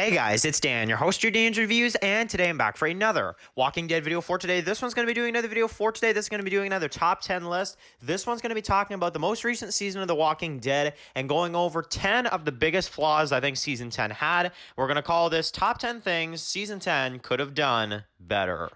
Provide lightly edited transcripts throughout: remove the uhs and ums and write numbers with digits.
Hey guys, it's Dan, your host, your Dan's Reviews, and today I'm back for another Walking Dead video for today. This one's going to be doing another video for today. This is going to be doing another top 10 list. This one's going to be talking about the most recent season of The Walking Dead and going over 10 of the biggest flaws I think season 10 had. We're going to call this Top 10 Things Season 10 Could Have Done Better.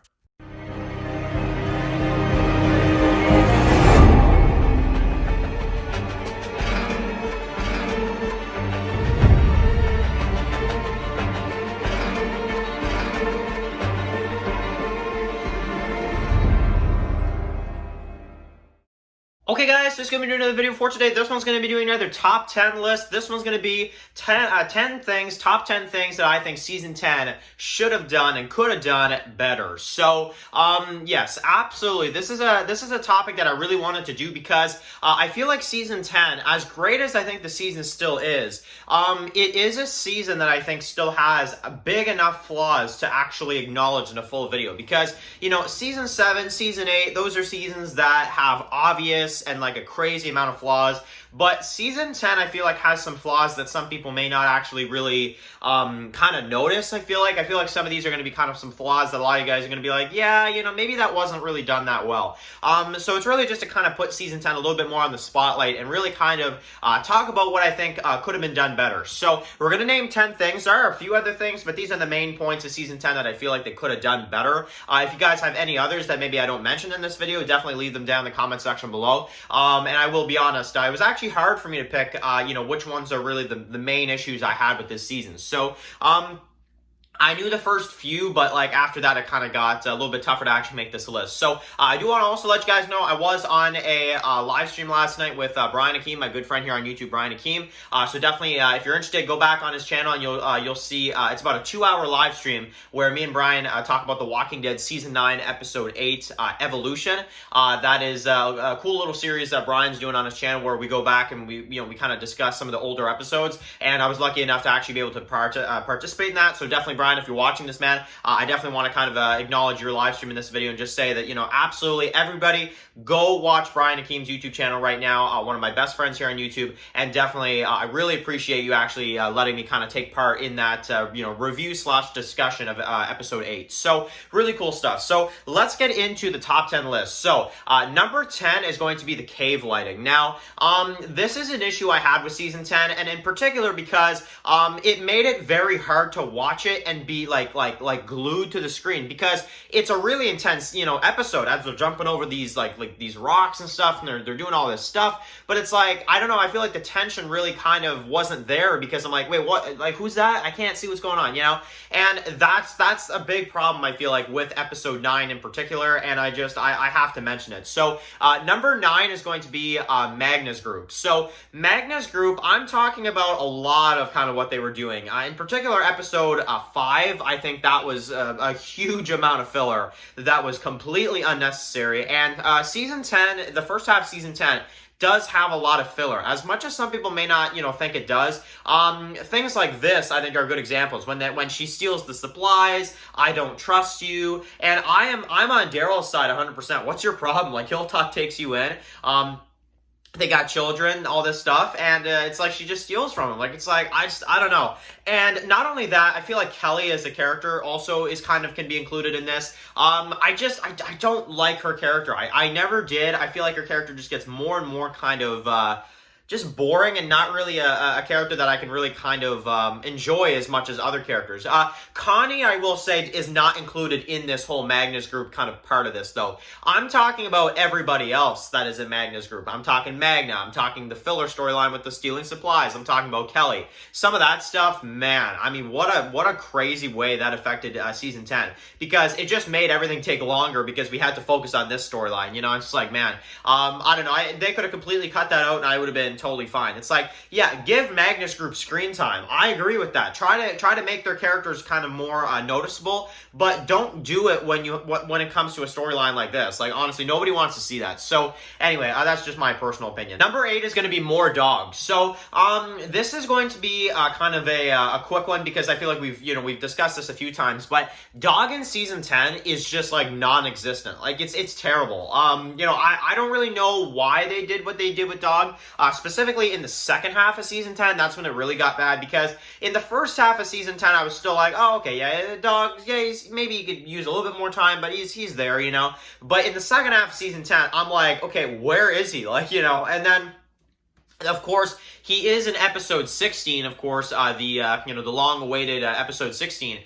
Okay guys, this is going to be doing another video for today. This one's going to be doing another top 10 list. This one's going to be 10 things, top 10 things that I think season 10 should have done and could have done better. So, yes, absolutely. This is a topic that I really wanted to do because I feel like season 10, as great as I think the season still is, it is a season that I think still has big enough flaws to actually acknowledge in a full video because, you know, season 7, season 8, those are seasons that have obvious and like a crazy amount of flaws, but season 10 I feel like has some flaws that some people may not actually really kind of notice. I feel like some of these are going to be kind of some flaws that a lot of you guys are going to be like, yeah, you know, maybe that wasn't really done that well. So it's really just to kind of put season 10 a little bit more on the spotlight and really kind of talk about what I think could have been done better. So we're going to name 10 things. There are a few other things, but these are the main points of season 10 that I feel like they could have done better. If you guys have any others that maybe I don't mention in this video, definitely leave them down in the comment section below. And I will be honest, it was actually hard for me to pick, you know, which ones are really the main issues I had with this season. So, I knew the first few, but like after that, it kind of got a little bit tougher to actually make this list. So I do want to also let you guys know I was on a live stream last night with Brian Akeem, my good friend here on YouTube, Brian Akeem. So definitely, if you're interested, go back on his channel and you'll see it's about a 2-hour live stream where me and Brian talk about The Walking Dead season 9, episode 8, Evolution. That is a cool little series that Brian's doing on his channel where we go back and we kind of discuss some of the older episodes. And I was lucky enough to actually be able to participate in that. So definitely, Brian, if you're watching this, man, I definitely want to kind of acknowledge your live stream in this video and just say that, you know, absolutely everybody go watch Brian Akeem's YouTube channel right now, one of my best friends here on YouTube, and definitely I really appreciate you actually letting me kind of take part in that, you know, review / discussion of episode 8. So really cool stuff. So let's get into the top 10 list. So number 10 is going to be the cave lighting. Now, this is an issue I had with season 10, and in particular because it made it very hard to watch it and be like glued to the screen because it's a really intense, you know, episode as they're jumping over these like these rocks and stuff, and they're doing all this stuff. But it's like, I don't know, I feel like the tension really kind of wasn't there because I'm like, wait, what? Like, who's that? I can't see what's going on, you know? And that's a big problem I feel like with episode 9 in particular, and I have to mention it. So number 9 is going to be Magna's group. So Magna's group, I'm talking about a lot of kind of what they were doing. In particular, episode 5, I think that was a huge amount of filler that was completely unnecessary. And season 10, the first half of season 10, does have a lot of filler. As much as some people may not, you know, think it does, things like this, I think, are good examples. When she steals the supplies, I don't trust you, and I'm on Daryl's side 100%. What's your problem? Like, Hilltop takes you in. They got children, all this stuff, and it's like she just steals from him. Like, it's like, I don't know. And not only that, I feel like Kelly as a character also can be included in this. I don't like her character. I never did. I feel like her character just gets more and more kind of, just boring and not really a character that I can really kind of enjoy as much as other characters. Connie, I will say, is not included in this whole Magnus group kind of part of this, though. I'm talking about everybody else that is in Magnus group. I'm talking Magna. I'm talking the filler storyline with the stealing supplies. I'm talking about Kelly. Some of that stuff, man, I mean, what a crazy way that affected season 10, because it just made everything take longer because we had to focus on this storyline. You know, it's just like, man, I don't know. They could have completely cut that out and I would have been totally fine. It's like, yeah, give Magnus Group screen time. I agree with that. Try to make their characters kind of more noticeable, but don't do it when it comes to a storyline like this. Like, honestly, nobody wants to see that. So anyway, that's just my personal opinion. Number 8 is going to be more dogs. So this is going to be kind of a quick one because I feel like we've discussed this a few times, but dog in season 10 is just like non-existent. Like, it's terrible. You know, I don't really know why they did what they did with dog. Specifically specifically in the second half of season 10, that's when it really got bad, because in the first half of season 10, I was still like, oh, okay, yeah, dog, yeah, maybe he could use a little bit more time, but he's there, you know. But in the second half of season 10, I'm like, okay, where is he? Like, you know, and then, of course, he is in episode 16, of course, the long-awaited episode 16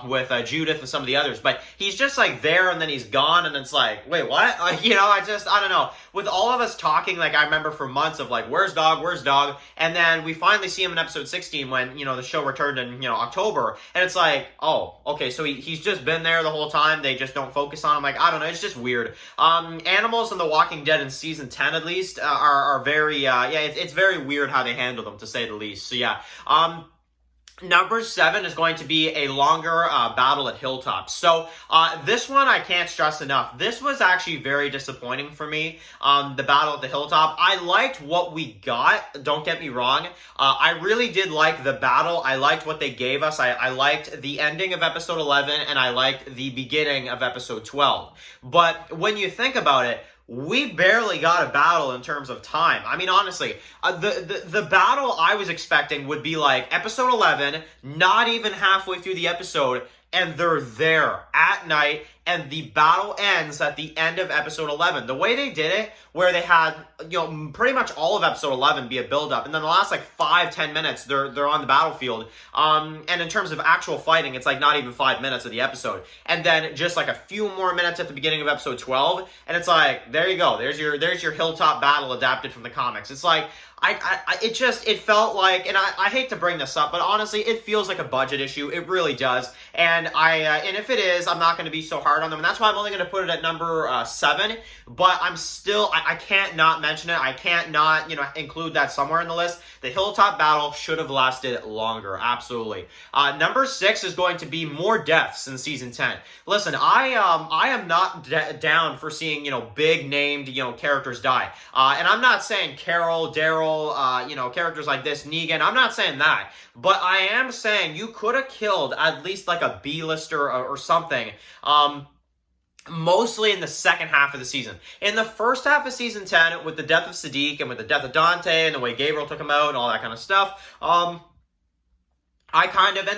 with Judith and some of the others. But he's just like there, and then he's gone, and it's like, wait, what? You know, I don't know. With all of us talking, like, I remember for months of like, where's Dog? Where's Dog? And then we finally see him in episode 16 when, you know, the show returned in, you know, October, and it's like, oh, okay, so he's just been there the whole time. They just don't focus on him. Like, I don't know. It's just weird. Animals in The Walking Dead in season 10, at least, are very, it's very weird how they handle them, to say the least. So yeah, number 7 is going to be a longer battle at Hilltop. So this one I can't stress enough. This was actually very disappointing for me, the battle at the Hilltop. I liked what we got, don't get me wrong. I really did like the battle. I liked what they gave us. I liked the ending of episode 11, and I liked the beginning of episode 12. But when you think about it, we barely got a battle in terms of time. I mean, honestly, the battle I was expecting would be like episode 11, not even halfway through the episode, and they're there at night, and the battle ends at the end of episode 11. The way they did it, where they had, you know, pretty much all of episode 11 be a build-up, and then the last, like, 5-10 minutes, they're on the battlefield. And in terms of actual fighting, it's, like, not even 5 minutes of the episode. And then just, like, a few more minutes at the beginning of episode 12, and it's like, there you go. There's your Hilltop battle adapted from the comics. It's like, it felt like, and I hate to bring this up, but honestly, it feels like a budget issue. It really does. And and if it is, I'm not going to be so hard on them. And that's why I'm only going to put it at number 7. But I'm still, I can't not mention it. I can't not, you know, include that somewhere in the list. The Hilltop battle should have lasted longer. Absolutely. Number 6 is going to be more deaths in season 10. Listen, I am not down for seeing, you know, big named, you know, characters die. And I'm not saying Carol, Daryl, you know, characters like this, Negan. I'm not saying that. But I am saying you could have killed at least like a B-lister or something. Mostly in the second half of the season. In the first half of season 10, with the death of Sadiq and with the death of Dante and the way Gabriel took him out and all that kind of stuff, and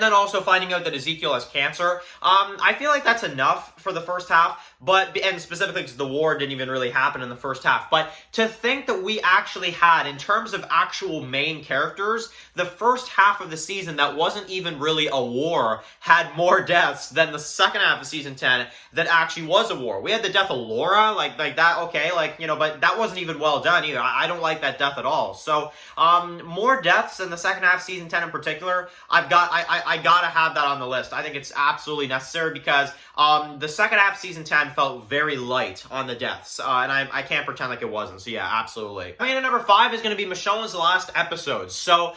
then also finding out that Ezekiel has cancer. I feel like that's enough for the first half, and specifically because the war didn't even really happen in the first half. But to think that we actually had, in terms of actual main characters, the first half of the season that wasn't even really a war had more deaths than the second half of season 10 that actually was a war. We had the death of Laura, like that, okay, like, you know, but that wasn't even well done either. I don't like that death at all. So, more deaths in the second half of season 10 in particular, I gotta have that on the list. I think it's absolutely necessary because the second half of season 10 felt very light on the deaths, and I can't pretend like it wasn't. So yeah, absolutely. Coming in at number 5 is going to be Michonne's last episode. So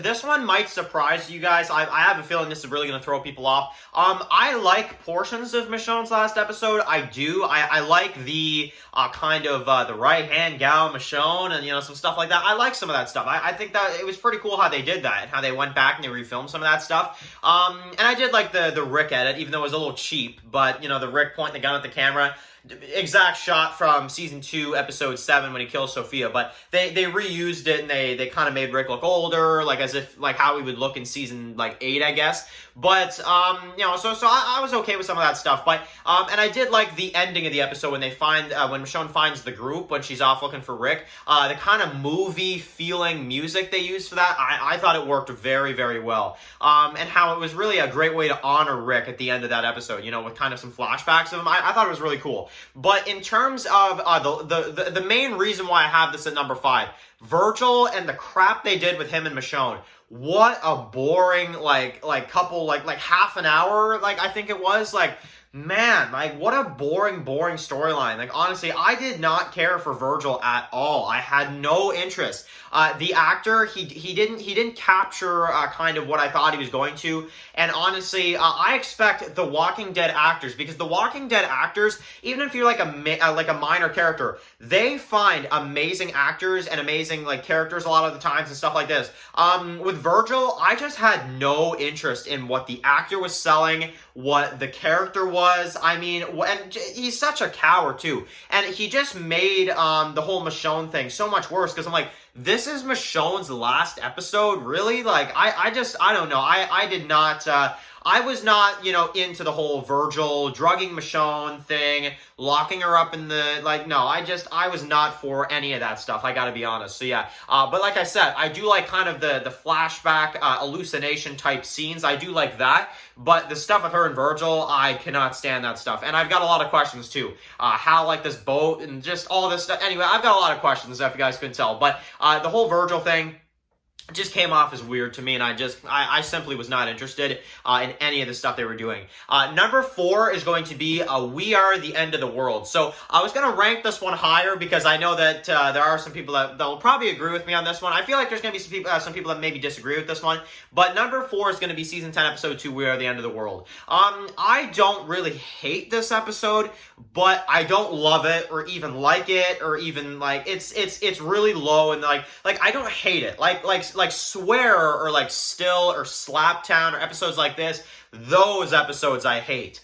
this one might surprise you guys. I have a feeling this is really going to throw people off. I like portions of Michonne's last episode. I do. I like the kind of the right-hand gal Michonne and, you know, some stuff like that. I like some of that stuff. I think that it was pretty cool how they did that and how they went back and they refilmed some of that stuff. And I did like the Rick edit, even though it was a little cheap. But, you know, the Rick pointing the gun at the camera, exact shot from season 2, episode 7 when he kills Sophia. But they reused it and they kind of made Rick look older, like as if like how he would look in season like 8, I guess. But you know, so I was okay with some of that stuff. But and I did like the ending of the episode when they find when Michonne finds the group when she's off looking for Rick. The kind of movie feeling music they used for that, I thought it worked very, very well. And how it was really a great way to honor Rick at the end of that episode, you know, with kind of some flashbacks of him. I thought it was really cool. But in terms of the main reason why I have this at number 5, Virgil and the crap they did with him and Michonne. What a boring like couple like half an hour, like I think it was, like, man, like what a boring storyline. Like honestly, I did not care for Virgil at all. I had no interest. The actor, he didn't capture kind of what I thought he was going to. And honestly, I expect the Walking Dead actors, because the Walking Dead actors, even if you're like a minor character, they find amazing actors and amazing like characters a lot of the times and stuff like this. With Virgil, I just had no interest in what the actor was selling, what the character was. I mean, and he's such a coward too. And he just made the whole Michonne thing so much worse, because I'm like, this is Michonne's last episode, really? Like, I don't know. I did not, I was not, into the whole Virgil drugging Michonne thing, locking her up in the, like, no, I was not for any of that stuff, I gotta be honest. So yeah, but like I said, I do like kind of the flashback, hallucination type scenes. I do like that, but the stuff with her and Virgil, I cannot stand that stuff. And I've got a lot of questions too. How, like, this boat and just all this stuff. Anyway, I've got a lot of questions, if you guys couldn't tell. But the whole Virgil thing just came off as weird to me, and I simply was not interested in any of the stuff they were doing. Number 4 is going to be We Are the End of the World. So I was going to rank this one higher because I know that there are some people that will probably agree with me on this one. I feel like there's going to be some people that maybe disagree with this one. But number 4 is going to be Season 10, Episode 2, We Are the End of the World. I don't really hate this episode, but I don't love it or even like it, or even, like, it's really low, and like I don't hate it. Like Swear or like Still or Slaptown or episodes like this, those episodes I hate.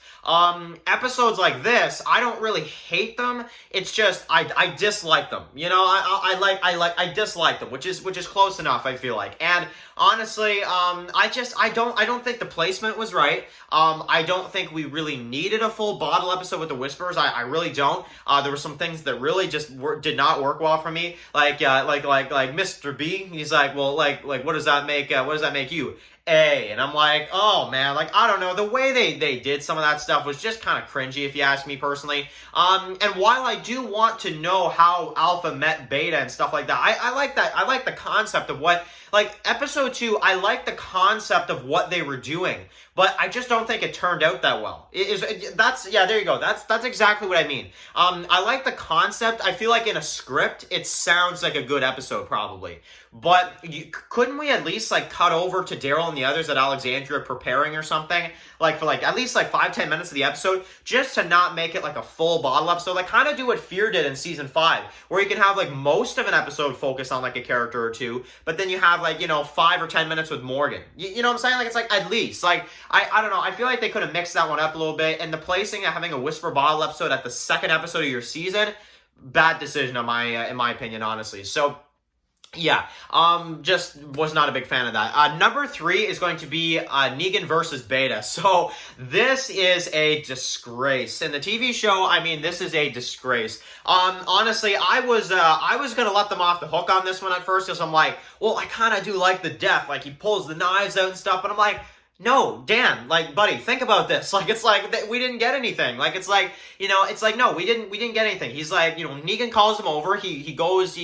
Episodes like this, I don't really hate them. It's just I dislike them. I dislike them, which is close enough, I feel like. And honestly, I don't think the placement was right. I don't think we really needed a full bottle episode with the Whisperers. I really don't. There were some things that really just did not work well for me. Like Mr. B. He's like, well, like what does that make? What does that make you? A. And I'm like, oh man, like, I don't know, the way they did some of that stuff was just kind of cringy, if you ask me personally. And while I do want to know how Alpha met Beta and stuff like that, I like that. I like the concept of what, like, episode 2, I like the concept of what they were doing, but I just don't think it turned out that well. Yeah, there you go. That's exactly what I mean. I like the concept. I feel like in a script, it sounds like a good episode, probably. But couldn't we at least, like, cut over to Daryl and the others at Alexandria preparing or something? Like, for, like, at least, like, 5-10 minutes of the episode, just to not make it, like, a full bottle episode. Like, kind of do what Fear did in Season 5, where you can have, like, most of an episode focus on, like, a character or two, but then you have, like, 5 or 10 minutes with Morgan. You know what I'm saying? Like, it's, like, at least. Like, I don't know. I feel like they could have mixed that one up a little bit, and the placing of having a Whisper bottle episode at the second episode of your season, bad decision in my opinion, honestly. So, yeah, just was not a big fan of that. Number 3 is going to be Negan versus Beta. So this is a disgrace. In the TV show, I mean, this is a disgrace. Honestly, I was gonna let them off the hook on this one at first, because I'm like, well, I kind of do like the death. Like, he pulls the knives out and stuff, but I'm like, no, Dan, like, buddy, think about this. Like, it's like, we didn't get anything. Like, it's like, it's like, no, we didn't get anything. He's like, Negan calls him over. He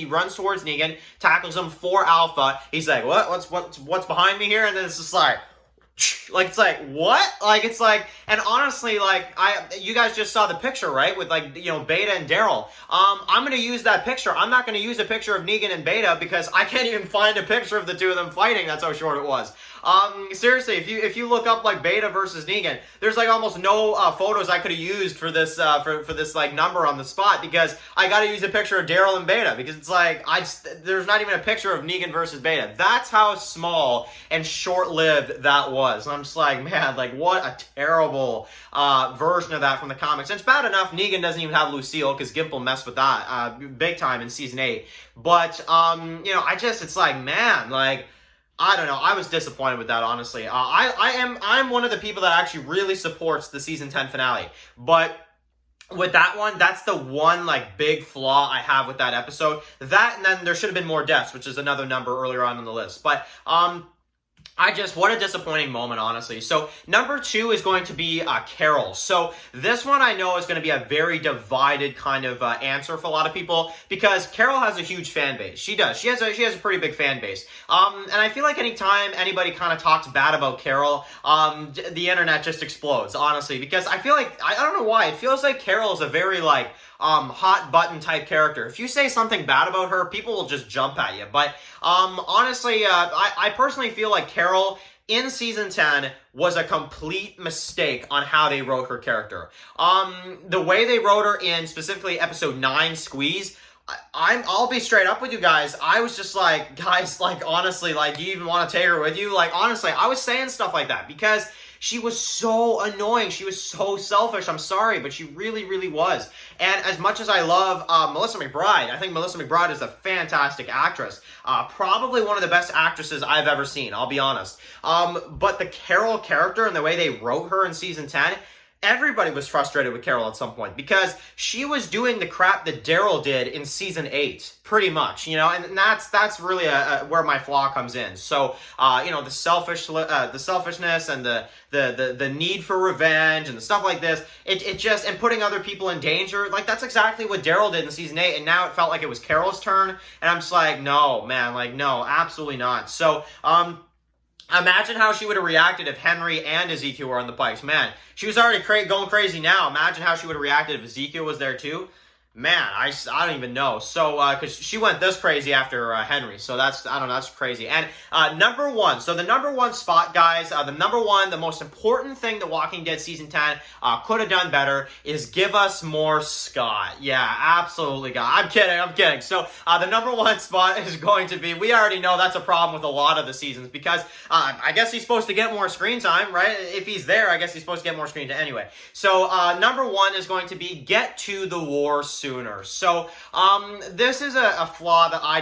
runs towards Negan, tackles him for Alpha. He's like, what's behind me here? And then it's just like it's like, what? Like, it's like, and honestly, like, you guys just saw the picture, right? With, like, Beta and Daryl. I'm gonna use that picture. I'm not gonna use a picture of Negan and Beta because I can't even find a picture of the two of them fighting. That's how short it was. Seriously, if you look up, like, Beta versus Negan, there's, like, almost no photos I could have used for this for this, like, number on the spot, because I gotta use a picture of Daryl and Beta, because it's like, there's not even a picture of Negan versus Beta. That's how small and short-lived that was. And I'm just like, man, like, what a terrible version of that from the comics. And it's bad enough Negan doesn't even have Lucille, because Gimple messed with that big time in Season 8. But, it's like, man, like, I don't know. I was disappointed with that, honestly. I'm one of the people that actually really supports the Season 10 finale. But with that one, that's the one, like, big flaw I have with that episode. That, and then there should have been more deaths, which is another number earlier on the list. But, what a disappointing moment, honestly. So, number 2 is going to be Carol. So, this one I know is going to be a very divided kind of answer for a lot of people, because Carol has a huge fan base. She does. She has a pretty big fan base. And I feel like anytime anybody kind of talks bad about Carol, the internet just explodes, honestly, because I feel like, I don't know why, it feels like Carol is a very, like, hot button type character. If you say something bad about her, people will just jump at you. But honestly, I personally feel like Carol in Season 10 was a complete mistake on how they wrote her character. The way they wrote her in specifically episode 9, Squeeze, I'll be straight up with you guys. I was just like, guys, like, honestly, like, do you even want to take her with you? Like, honestly, I was saying stuff like that because She was so annoying. She was so selfish. I'm sorry, but she really, really was. And as much as I love Melissa McBride, I think Melissa McBride is a fantastic actress. Probably one of the best actresses I've ever seen, I'll be honest. But the Carol character and the way they wrote her in season 10, everybody was frustrated with Carol at some point because she was doing the crap that Daryl did in season 8, pretty much, you know, and that's really where my flaw comes in. So, you know, the selfishness and the need for revenge and the stuff like this, it just, and putting other people in danger, like that's exactly what Daryl did in season 8, and now it felt like it was Carol's turn, and I'm just like, no, man, like, no, absolutely not. So, imagine how she would have reacted if Henry and Ezekiel were on the bikes. Man, she was already going crazy now. Imagine how she would have reacted if Ezekiel was there too. Man, I don't even know. So, because she went this crazy after Henry. So that's, I don't know, that's crazy. And number one, so the number one spot, guys, the most important thing that Walking Dead Season 10 could have done better is give us more Scott. Yeah, absolutely, guys. I'm kidding. So, the number one spot is going to be, we already know that's a problem with a lot of the seasons because I guess he's supposed to get more screen time, right? If he's there, I guess he's supposed to get more screen time anyway. So, number one is going to be get to the war sooner. So, this is a flaw that I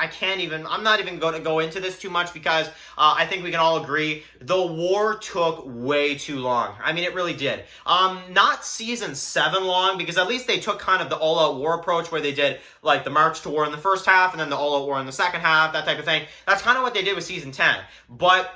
can't even, I'm not even going to go into this too much because I think we can all agree the war took way too long. I mean, it really did. Not season 7 long, because at least they took kind of the all-out war approach where they did like the march to war in the first half and then the all-out war in the second half, that type of thing. That's kind of what they did with season 10. But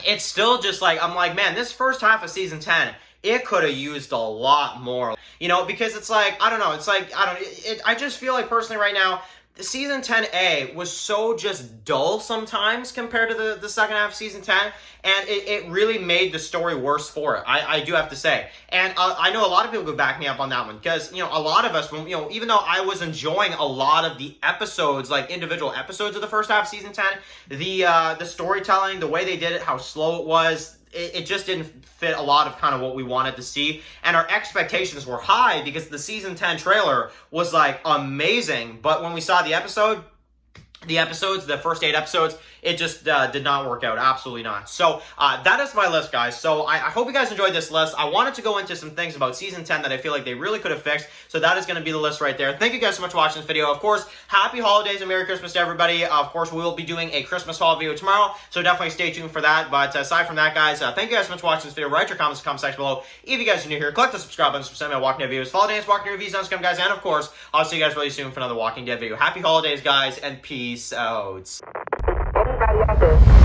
it's still just like, I'm like, man, this first half of season 10, it could have used a lot more, you know, because it's like, I don't know, it's like, I just feel like personally right now, the season 10A was so just dull sometimes compared to the second half of season 10, and it really made the story worse for it, I do have to say. And I know a lot of people would back me up on that one, because, you know, a lot of us, when, you know, even though I was enjoying a lot of the episodes, like individual episodes of the first half of season 10, the storytelling, the way they did it, how slow it was, it just didn't fit a lot of kind of what we wanted to see. And our expectations were high because the season 10 trailer was like amazing. But when we saw the first 8 episodes, it just did not work out. Absolutely not. So that is my list, guys. So I hope you guys enjoyed this list. I wanted to go into some things about season 10 that I feel like they really could have fixed. So that is going to be the list right there. Thank you guys so much for watching this video. Of course, happy holidays and Merry Christmas to everybody. Of course, we will be doing a Christmas haul video tomorrow. So definitely stay tuned for that. But aside from that, guys, thank you guys so much for watching this video. Write your comments in the comment section below. If you guys are new here, click the subscribe button to send me Walking Dead videos. Follow Dance Walking Dead reviews on Scum, guys. And of course, I'll see you guys really soon for another Walking Dead video. Happy holidays, guys, and peace out. Anybody out there?